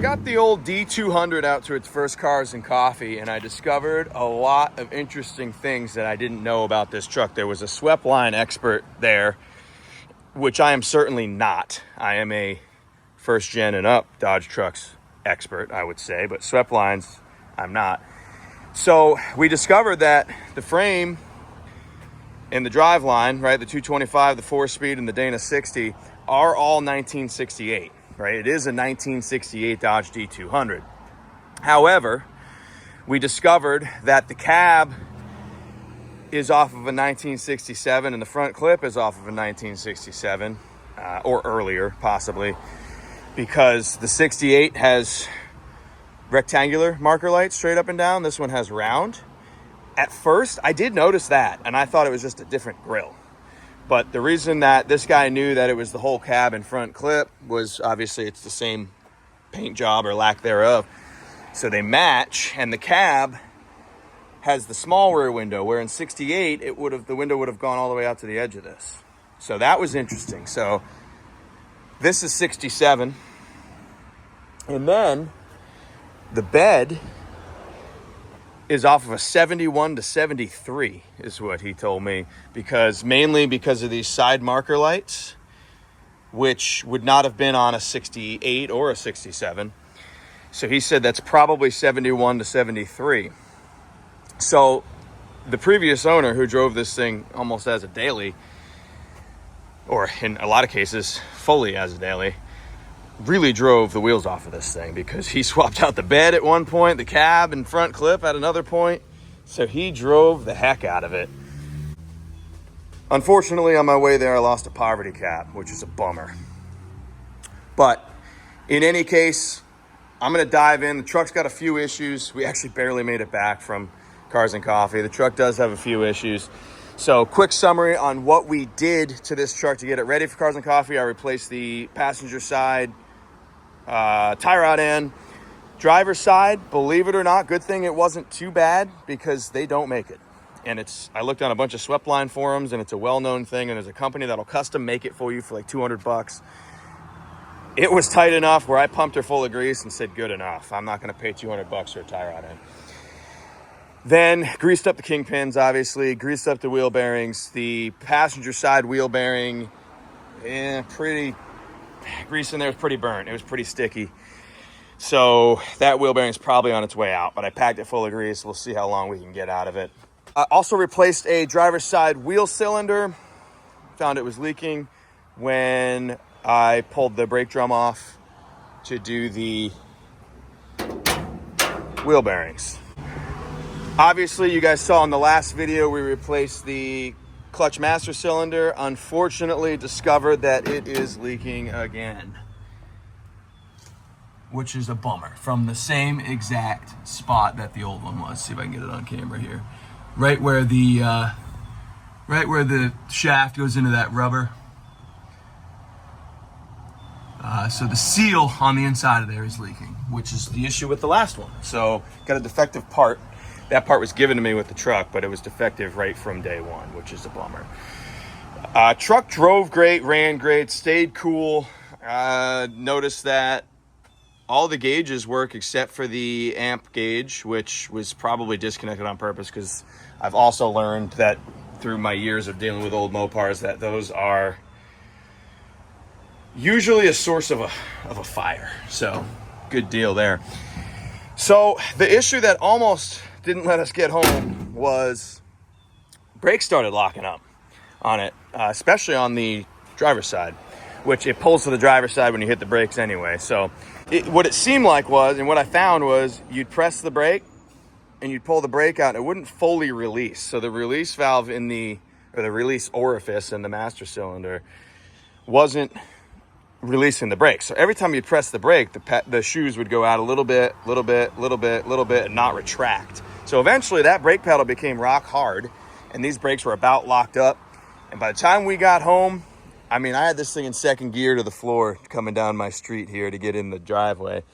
got the old D-200 out to its first Cars and Coffee, and I discovered a lot of interesting things that I didn't know about this truck. There was a Sweptline expert there, which I am certainly not. I am a first gen and up Dodge trucks expert, I would say, but Sweptlines, I'm not. So we discovered that the frame and the driveline, right, the 225, the 4-speed, and the Dana 60 are all 1968. Right, it is a 1968 Dodge D-200. However, we discovered that the cab is off of a 1967 and the front clip is off of a 1967 or earlier, possibly, because the 68 has rectangular marker lights straight up and down. This one has round. At first, I did notice that, and I thought it was just a different grille. But the reason that this guy knew that it was the whole cab and front clip was obviously it's the same paint job or lack thereof. So they match, and the cab has the small rear window, where in 68, the window would have gone all the way out to the edge of this. So that was interesting. So this is 67. And then the bed is off of a 71 to 73 is what he told me, mainly because of these side marker lights, which would not have been on a 68 or a 67. So he said that's probably 71 to 73. So the previous owner, who drove this thing almost as a daily, or in a lot of cases fully as a daily, really drove the wheels off of this thing, because he swapped out the bed at one point, the cab and front clip at another point. So he drove the heck out of it. Unfortunately, on my way there, I lost a poverty cap, which is a bummer. But in any case, I'm going to dive in. The truck's got a few issues. We actually barely made it back from Cars and Coffee. The truck does have a few issues. So quick summary on what we did to this truck to get it ready for Cars and Coffee. I replaced the passenger side tie rod end. Driver's side, believe it or not, good thing it wasn't too bad, because they don't make it. And I looked on a bunch of Sweptline forums, and it's a well-known thing, and there's a company that'll custom make it for you for like $200. It was tight enough where I pumped her full of grease and said, good enough. I'm not going to pay $200 for a tie rod end. Then greased up the kingpins, obviously, greased up the wheel bearings. The passenger side wheel bearing, grease in there was pretty burnt. It was pretty sticky. So that wheel bearing's probably on its way out, but I packed it full of grease. We'll see how long we can get out of it. I also replaced a driver's side wheel cylinder. Found it was leaking when I pulled the brake drum off to do the wheel bearings. Obviously, you guys saw in the last video, we replaced the clutch master cylinder. Unfortunately, discovered that it is leaking again, which is a bummer, from the same exact spot that the old one was. See if I can get it on camera here. Right where the shaft goes into that rubber. So the seal on the inside of there is leaking, which is the issue with the last one. So got a defective part. That part was given to me with the truck, but it was defective right from day one, which is a bummer. Truck drove great, ran great, stayed cool. Noticed that all the gauges work except for the amp gauge, which was probably disconnected on purpose, because I've also learned that through my years of dealing with old Mopars that those are usually a source of a fire. So good deal there. So the issue that almost didn't let us get home was brakes started locking up on it, especially on the driver's side, which it pulls to the driver's side when you hit the brakes anyway. So what it seemed like was, and what I found was, you'd press the brake and you'd pull the brake out and it wouldn't fully release. So the release valve or the release orifice in the master cylinder wasn't releasing the brake. So every time you press the brake, the shoes would go out a little bit, and not retract. So eventually that brake pedal became rock hard, and these brakes were about locked up. And by the time we got home, I mean, I had this thing in second gear to the floor coming down my street here to get in the driveway.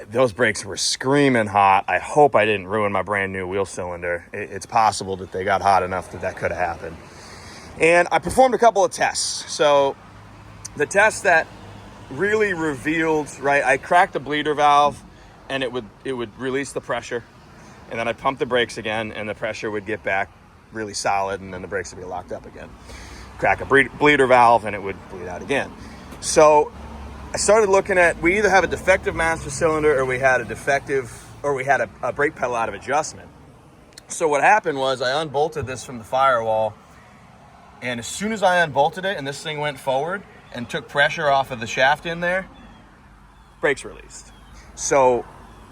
Those brakes were screaming hot. I hope I didn't ruin my brand new wheel cylinder. It's possible that they got hot enough that could have happened. And I performed a couple of tests. So the test that really revealed, right? I cracked the bleeder valve and it would release the pressure, and then I'd pump the brakes again and the pressure would get back really solid, and then the brakes would be locked up again. Crack a bleeder valve and it would bleed out again. So I started looking at, we either have a defective master cylinder or we had a brake pedal out of adjustment. So what happened was I unbolted this from the firewall, and as soon as I unbolted it and this thing went forward and took pressure off of the shaft in there, brakes released. So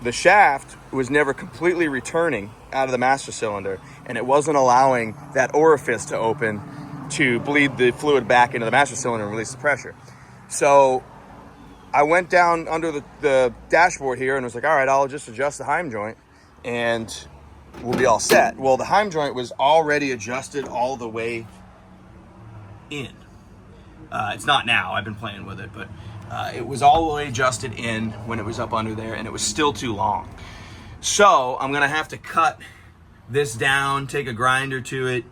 the shaft was never completely returning out of the master cylinder, and it wasn't allowing that orifice to open to bleed the fluid back into the master cylinder and release the pressure. So I went down under the dashboard here and was like, all right, I'll just adjust the Heim joint and we'll be all set. Well, the Heim joint was already adjusted all the way in. It's not now, I've been playing with it, but it was all the way adjusted in when it was up under there, and it was still too long. So I'm gonna have to cut this down, take a grinder to it,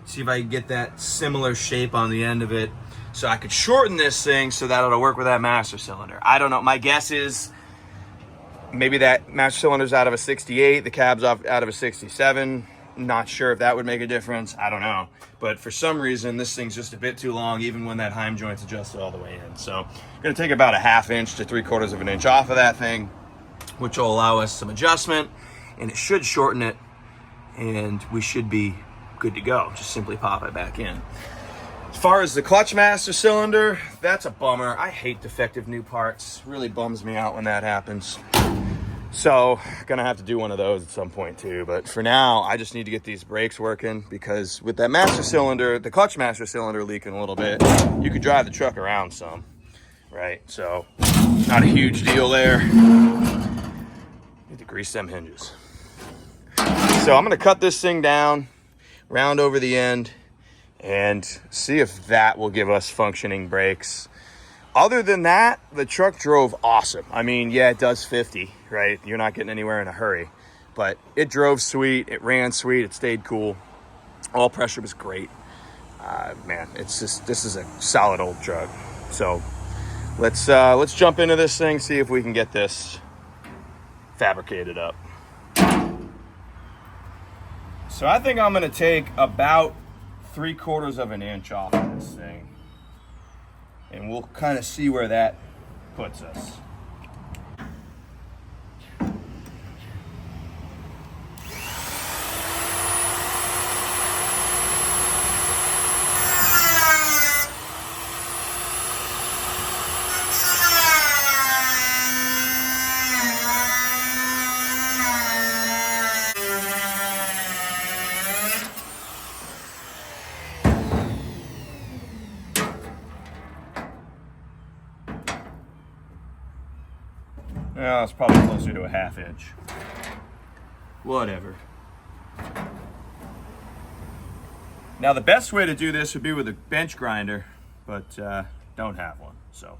see if I can get that similar shape on the end of it, so I could shorten this thing so that it'll work with that master cylinder. I don't know, my guess is maybe that master cylinder's out of a 68, the cab's out of a 67. Not sure if that would make a difference, I don't know. But for some reason, this thing's just a bit too long, even when that Heim joint's adjusted all the way in. So I'm gonna take about a 1/2 inch to 3/4 of an inch off of that thing, which will allow us some adjustment, and it should shorten it, and we should be good to go. Just simply pop it back in. As far as the clutch master cylinder, that's a bummer. I hate defective new parts. Really bums me out when that happens. So gonna have to do one of those at some point too. But for now, I just need to get these brakes working, because with that master cylinder, the clutch master cylinder leaking a little bit, you could drive the truck around some, right? So not a huge deal there. Need to grease them hinges. So I'm gonna cut this thing down, round over the end, and see if that will give us functioning brakes. Other than that, the truck drove awesome. I mean, yeah, it does 50, right? You're not getting anywhere in a hurry, but it drove sweet, it ran sweet, it stayed cool. All pressure was great. Man, it's just, this is a solid old truck. So let's jump into this thing, see if we can get this fabricated up. So I think I'm gonna take about 3/4 of an inch off of this thing, and we'll kind of see where that puts us. Well, it's probably closer to a 1/2 inch. Whatever. Now the best way to do this would be with a bench grinder, but don't have one, so.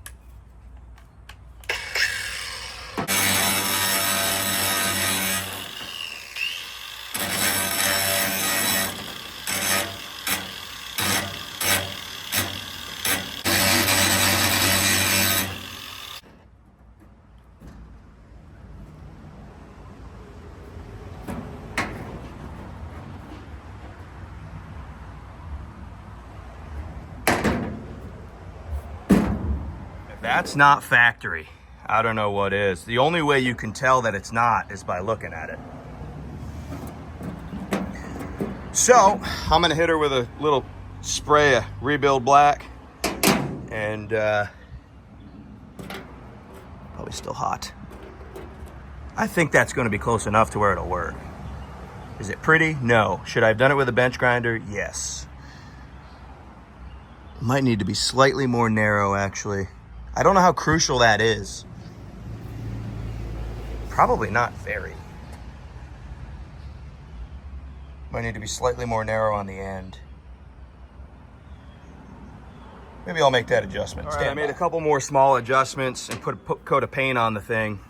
That's not factory. I don't know what is. The only way you can tell that it's not is by looking at it. So I'm gonna hit her with a little spray of Rebuild Black, and probably still hot. I think that's gonna be close enough to where it'll work. Is it pretty? No. Should I have done it with a bench grinder? Yes. Might need to be slightly more narrow, actually. I don't know how crucial that is. Probably not very. Might need to be slightly more narrow on the end. Maybe I'll make that adjustment. All right, I made a couple more small adjustments and put a coat of paint on the thing.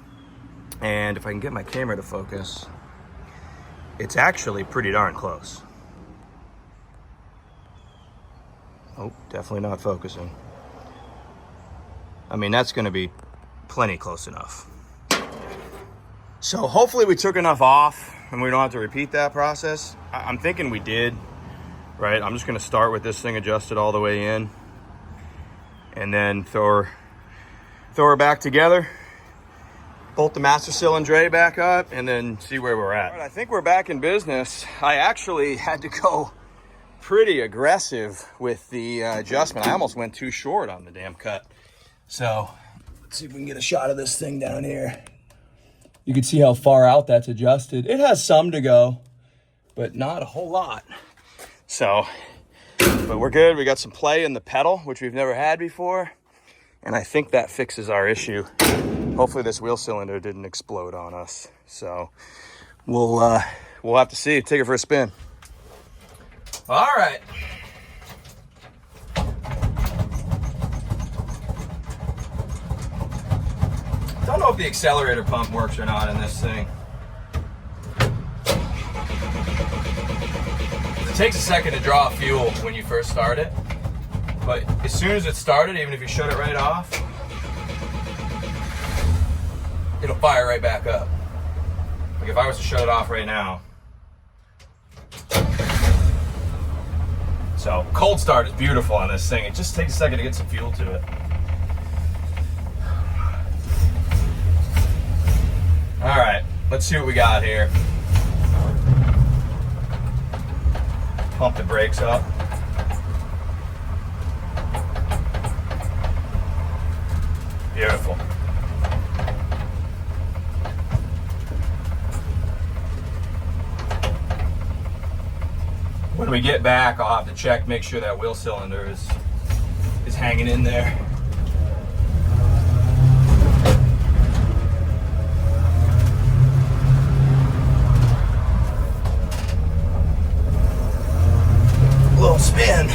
And if I can get my camera to focus, it's actually pretty darn close. Oh, definitely not focusing. I mean, that's gonna be plenty close enough. So hopefully we took enough off and we don't have to repeat that process. I'm thinking we did, right? I'm just gonna start with this thing adjusted all the way in and then throw her back together, bolt the master cylinder back up, and then see where we're at. All right, I think we're back in business. I actually had to go pretty aggressive with the adjustment. I almost went too short on the damn cut. So let's see if we can get a shot of this thing down here. You can see how far out that's adjusted. It has some to go, but not a whole lot. So, but we're good. We got some play in the pedal, which we've never had before. And I think that fixes our issue. Hopefully this wheel cylinder didn't explode on us. So we'll have to see. Take it for a spin. All right. Don't know if the accelerator pump works or not in this thing. It takes a second to draw fuel when you first start it, but as soon as it started, even if you shut it right off, it'll fire right back up. Like if I was to shut it off right now. So cold start is beautiful on this thing. It just takes a second to get some fuel to it. All right, let's see what we got here. Pump the brakes up. Beautiful. When we get back, I'll have to check, make sure that wheel cylinder is hanging in there. Little spin.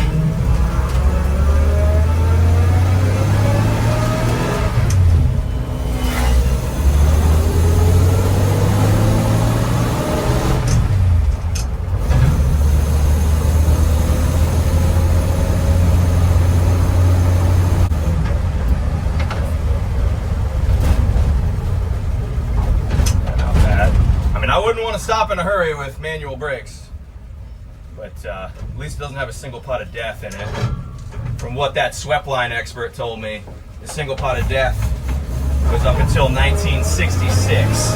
Not bad. I mean, I wouldn't want to stop in a hurry with manual brakes. But at least it doesn't have a single pot of death in it. From what that Sweptline expert told me, the single pot of death was up until 1966.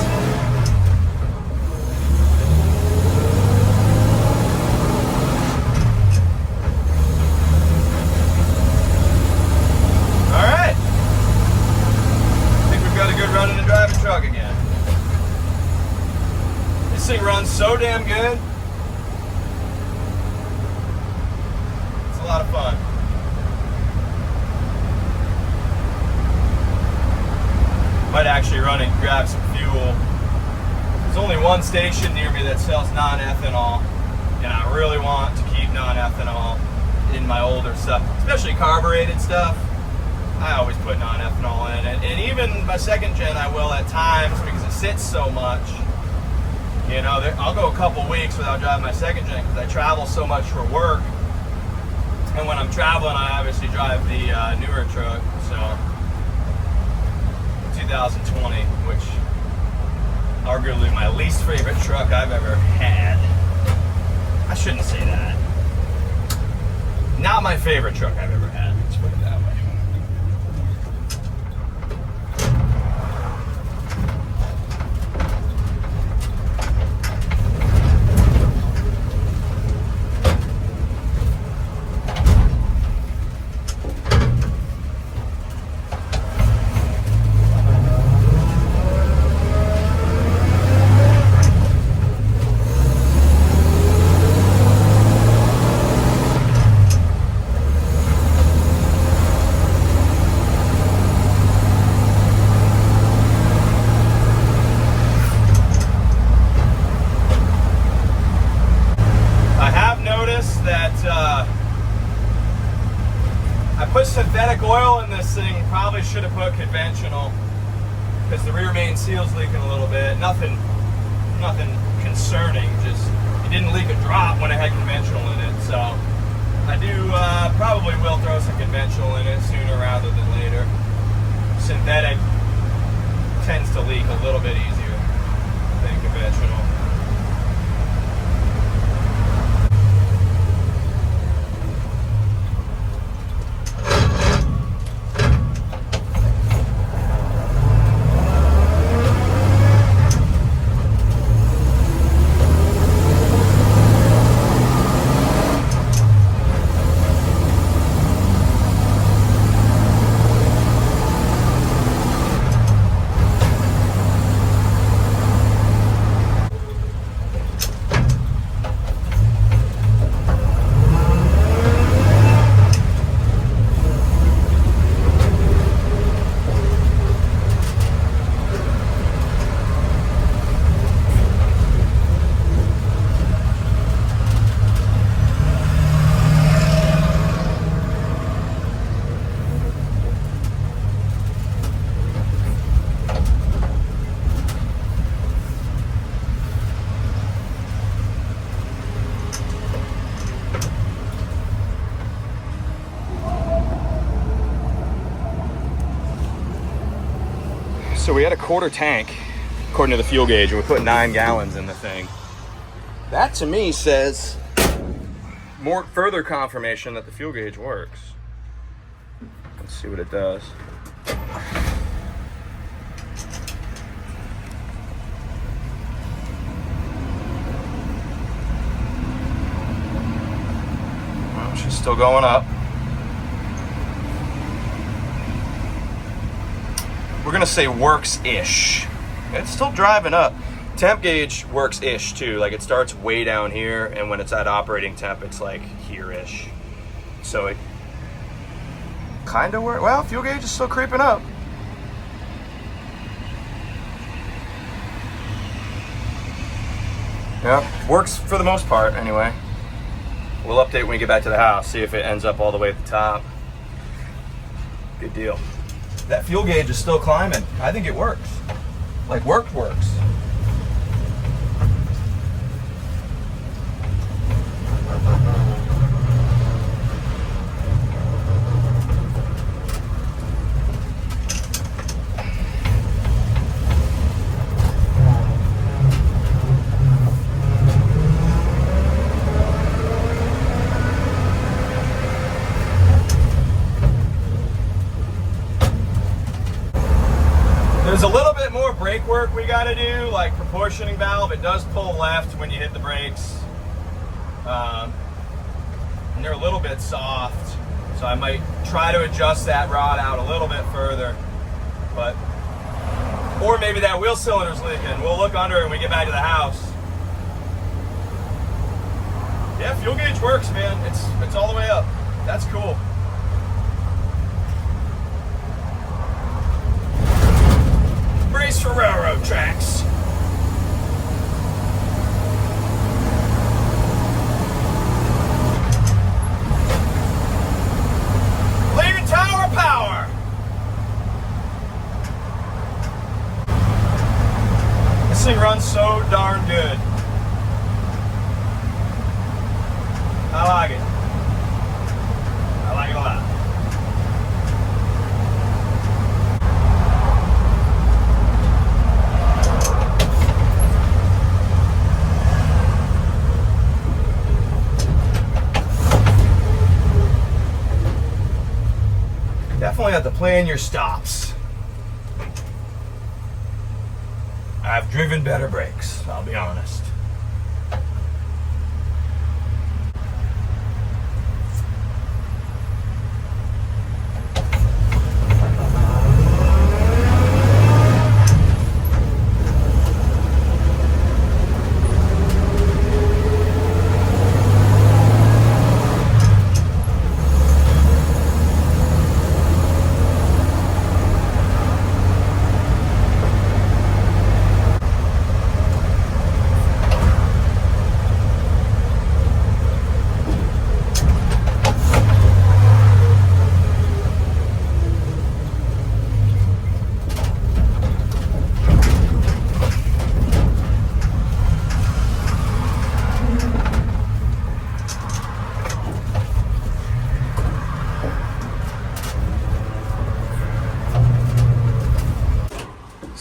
All right. I think we've got a good running and driving truck again. This thing runs so damn good. A lot of fun. Might actually run and grab some fuel. There's only one station near me that sells non-ethanol, and I really want to keep non-ethanol in my older stuff, especially carbureted stuff. I always put non-ethanol in it, and even my second gen I will at times because it sits so much. You know, I'll go a couple weeks without driving my second gen because I travel so much for work. And when I'm traveling, I obviously drive the newer truck, so 2020, which arguably my least favorite truck I've ever had. I shouldn't say that. Not my favorite truck I've ever had, let's put it that way. Synthetic oil in this thing, probably should have put conventional because the rear main seal's leaking a little bit. Nothing concerning, just it didn't leak a drop when I had conventional in it. So I do probably will throw some conventional in it sooner rather than later. synthetic tends to leak a little bit easier than conventional. So we had a quarter tank, according to the fuel gauge, and we put 9 gallons in the thing. That to me says more further confirmation that the fuel gauge works. Let's see what it does. Well, she's still going up. We're gonna say works-ish. It's still driving up. Temp gauge works-ish too. Like it starts way down here, and when it's at operating temp, it's like here-ish. So it kind of works. Well, fuel gauge is still creeping up. Yeah, works for the most part anyway. We'll update when we get back to the house, see if it ends up all the way at the top. Good deal. That fuel gauge is still climbing. I think it works. Like works. There's a little bit more brake work we got to do, like proportioning valve. It does pull left when you hit the brakes. And they're a little bit soft, so I might try to adjust that rod out a little bit further. Or maybe that wheel cylinder's leaking. We'll look under it when we get back to the house. Yeah, fuel gauge works, man. It's all the way up. That's cool. Brace for railroad tracks. Leaving tower power. This thing runs so darn good. I like it. I like it a lot. Definitely have to plan your stops. I've driven better brakes, I'll be honest.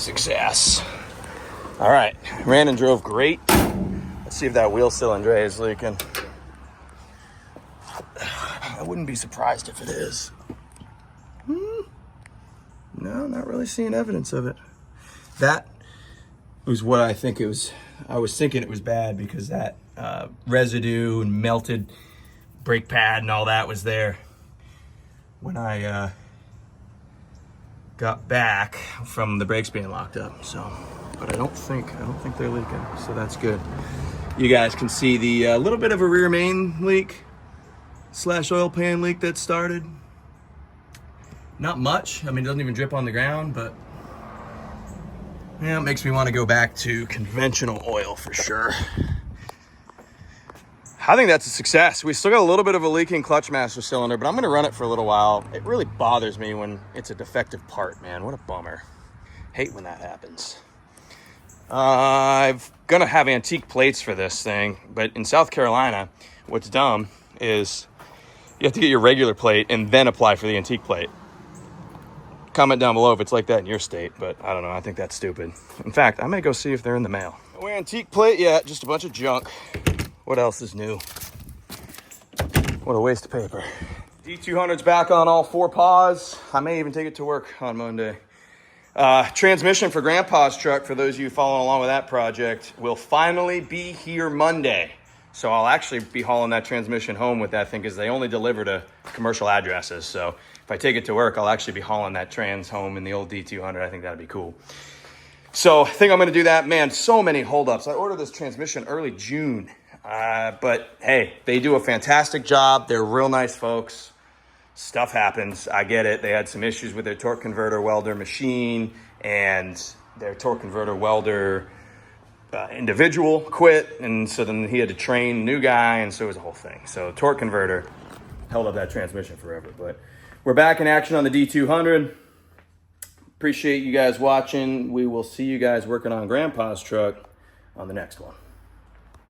Success. All right, ran and drove great. Let's see if that wheel cylinder is leaking. I wouldn't be surprised if it is. No, not really seeing evidence of it. That was what I think it was. I was thinking it was bad because that residue and melted brake pad and all that was there when I got back from the brakes being locked up. So, but I don't think they're leaking, so that's good. You guys can see the little bit of a rear main leak / oil pan leak that started. Not much. I mean, it doesn't even drip on the ground, but yeah, it makes me want to go back to conventional oil for sure. I think that's a success. We still got a little bit of a leaking clutch master cylinder, but I'm going to run it for a little while. It really bothers me when it's a defective part, man. What a bummer. Hate when that happens. I'm going to have antique plates for this thing, but in South Carolina, what's dumb is you have to get your regular plate and then apply for the antique plate. Comment down below if it's like that in your state, but I don't know. I think that's stupid. In fact, I may go see if they're in the mail. No antique plate yet, just a bunch of junk. What else is new? What a waste of paper. D-200's back on all 4 paws. I may even take it to work on Monday. Transmission for Grandpa's truck, for those of you following along with that project, will finally be here Monday. So I'll actually be hauling that transmission home with that thing because they only deliver to commercial addresses. So if I take it to work, I'll actually be hauling that trans home in the old D-200. I think that'd be cool. So I think I'm going to do that. Man, so many holdups. I ordered this transmission early June. But hey, they do a fantastic job. They're real nice folks. Stuff happens. I get it. They had some issues with their torque converter welder machine, and their torque converter welder individual quit. And so then he had to train a new guy. And so it was a whole thing. So torque converter held up that transmission forever, but we're back in action on the D-200. Appreciate you guys watching. We will see you guys working on Grandpa's truck on the next one.